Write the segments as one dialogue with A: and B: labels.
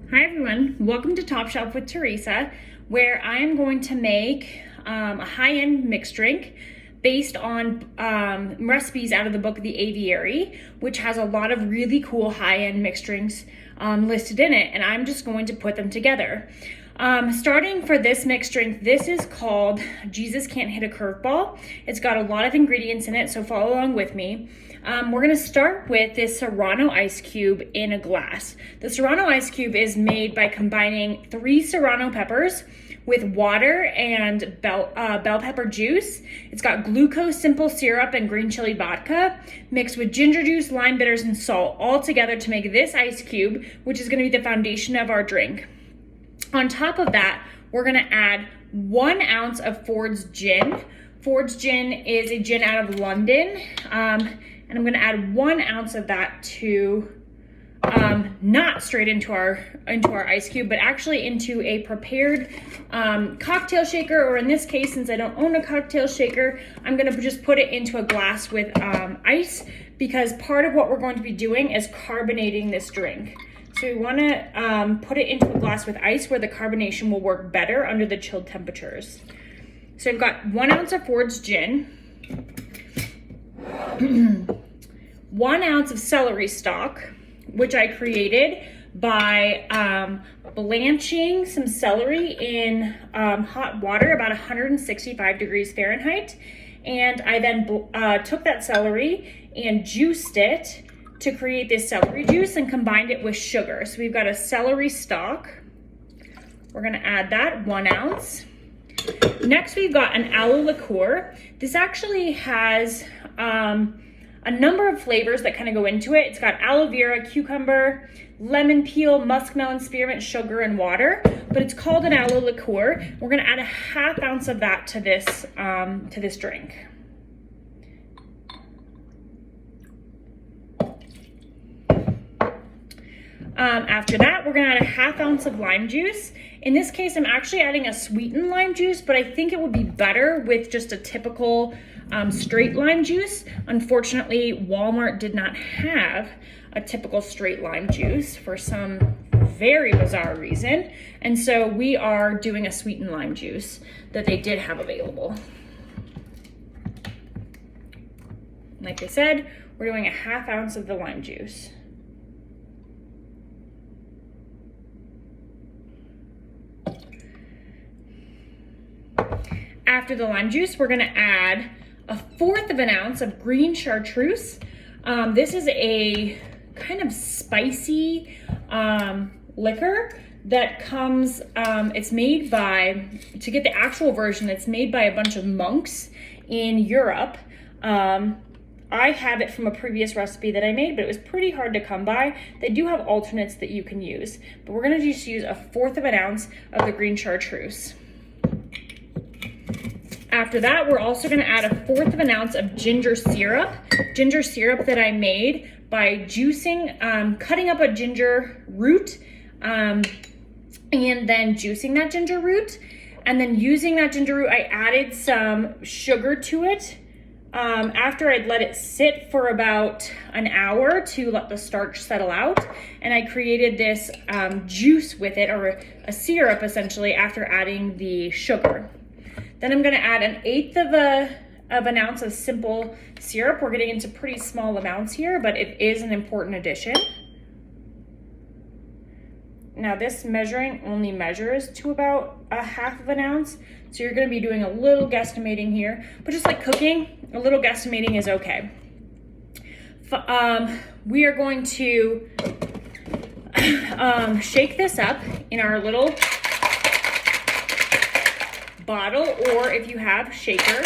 A: Hi everyone, welcome to Top Shelf with Theresa, where I am going to make a high-end mixed drink based on recipes out of the book The Aviary, which has a lot of really cool high-end mixed drinks listed in it, and I'm just going to put them together. Starting for this mixed drink, this is called Jesus Can't Hit a Curveball. It's got a lot of ingredients in it, so follow along with me. We're gonna start with this Serrano ice cube in a glass. The Serrano ice cube is made by combining 3 Serrano peppers with water and bell pepper juice. It's got glucose simple syrup and green chili vodka mixed with ginger juice, lime bitters, and salt all together to make this ice cube, which is gonna be the foundation of our drink. On top of that, we're gonna add 1 ounce of Ford's gin. Ford's gin is a gin out of London. And I'm gonna add 1 ounce of that to, not straight into our ice cube, but actually into a prepared cocktail shaker, or in this case, since I don't own a cocktail shaker, I'm gonna just put it into a glass with ice, because part of what we're going to be doing is carbonating this drink. So we wanna put it into a glass with ice where the carbonation will work better under the chilled temperatures. So I've got 1 ounce of Ford's gin, 1 ounce of celery stalk, which I created by blanching some celery in hot water, about 165 degrees Fahrenheit. And I then took that celery and juiced it to create this celery juice and combined it with sugar. So we've got a celery stalk. We're gonna add that, 1 ounce. Next, we've got an aloe liqueur. This actually has a number of flavors that kind of go into it. It's got aloe vera, cucumber, lemon peel, muskmelon, spearmint, sugar, and water, but it's called an aloe liqueur. We're gonna add a 1/2 ounce of that to this drink. After that, we're gonna add a 1/2 ounce of lime juice. In this case, I'm actually adding a sweetened lime juice, but I think it would be better with just a typical straight lime juice. Unfortunately, Walmart did not have a typical straight lime juice for some very bizarre reason. And so we are doing a sweetened lime juice that they did have available. Like I said, we're doing a 1/2 ounce of the lime juice. After the lime juice, we're gonna add 1/4 of an ounce of green chartreuse. This is a kind of spicy liquor that comes, it's made by, to get the actual version, it's made by a bunch of monks in Europe. I have it from a previous recipe that I made, but it was pretty hard to come by. They do have alternates that you can use, but we're gonna just use 1/4 of an ounce of the green chartreuse. After that, we're also gonna add 1/4 of an ounce of ginger syrup that I made by juicing, cutting up a ginger root, and then juicing that ginger root. And then using that ginger root, I added some sugar to it after I'd let it sit for about an hour to let the starch settle out. And I created this juice with it, or a syrup essentially, after adding the sugar. Then I'm gonna add 1/8 of an ounce of simple syrup. We're getting into pretty small amounts here, but it is an important addition. Now this measuring only measures to about 1/2 of an ounce, so you're gonna be doing a little guesstimating here, but just like cooking, a little guesstimating is okay. We are going to shake this up in our little bottle, or if you have shaker.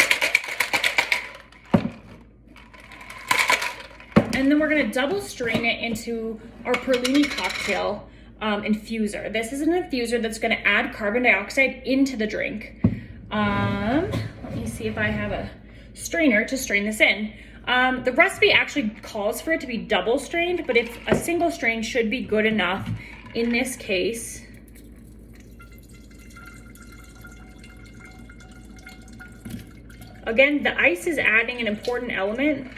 A: And then we're gonna double strain it into our Perlini cocktail infuser. This is an infuser that's gonna add carbon dioxide into the drink. Let me see if I have a strainer to strain this in. The recipe actually calls for it to be double strained, but if a single strain should be good enough in this case. Again, the ice is adding an important element,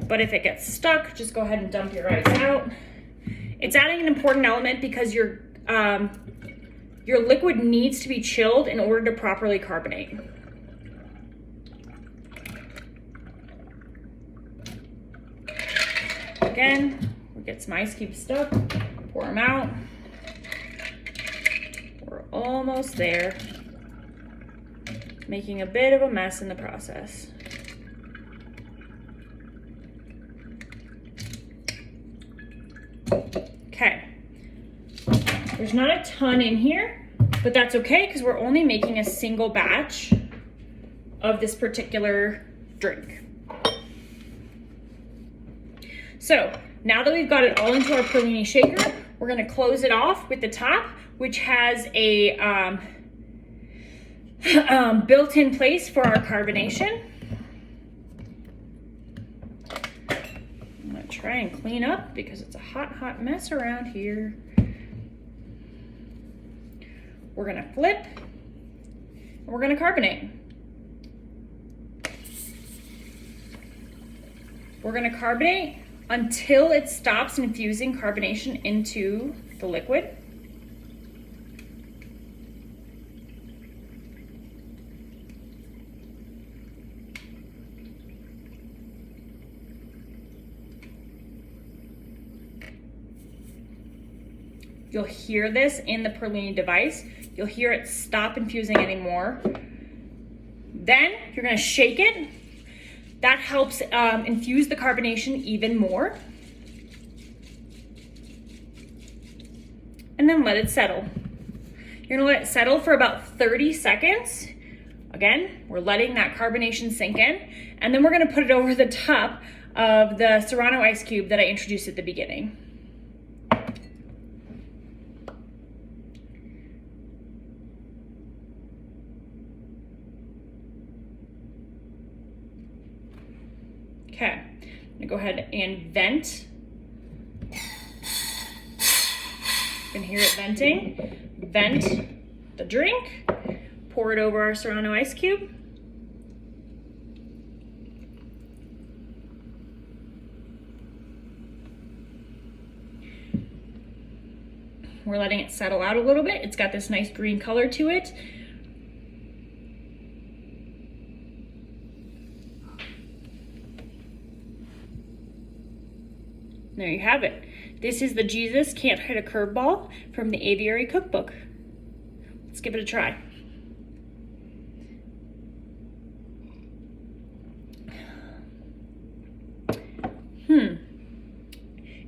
A: but if it gets stuck, just go ahead and dump your ice out. It's adding an important element because your liquid needs to be chilled in order to properly carbonate. Again, we get some ice cubes stuck, pour them out. We're almost there. Making a bit of a mess in the process. Okay. There's not a ton in here, but that's okay because we're only making a single batch of this particular drink. So now that we've got it all into our pralini shaker, we're gonna close it off with the top, which has a built-in place for our carbonation. I'm gonna try and clean up because it's a hot mess around here. We're gonna flip, and we're gonna carbonate. We're gonna carbonate until it stops infusing carbonation into the liquid. You'll hear this in the pralini device. You'll hear it stop infusing anymore. Then you're gonna shake it. That helps infuse the carbonation even more. And then let it settle. You're gonna let it settle for about 30 seconds. Again, we're letting that carbonation sink in. And then we're gonna put it over the top of the Serrano ice cube that I introduced at the beginning. Okay, I'm gonna go ahead and vent. You can hear it venting. Vent the drink, pour it over our Serrano ice cube. We're letting it settle out a little bit. It's got this nice green color to it. There you have it. This is the Jesus Can't Hit a Curveball from the Aviary cookbook. Let's give it a try.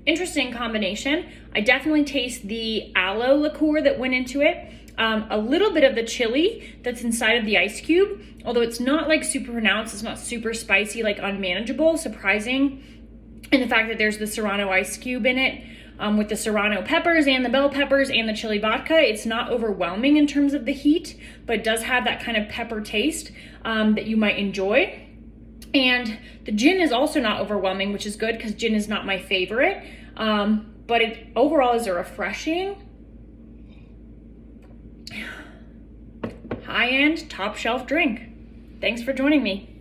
A: Interesting combination. I definitely taste the aloe liqueur that went into it. A little bit of the chili that's inside of the ice cube, although it's not like super pronounced, it's not super spicy, like unmanageable, surprising. And the fact that there's the Serrano ice cube in it with the Serrano peppers and the bell peppers and the chili vodka, it's not overwhelming in terms of the heat, but it does have that kind of pepper taste that you might enjoy. And the gin is also not overwhelming, which is good because gin is not my favorite, but it overall is a refreshing, high-end, top-shelf drink. Thanks for joining me.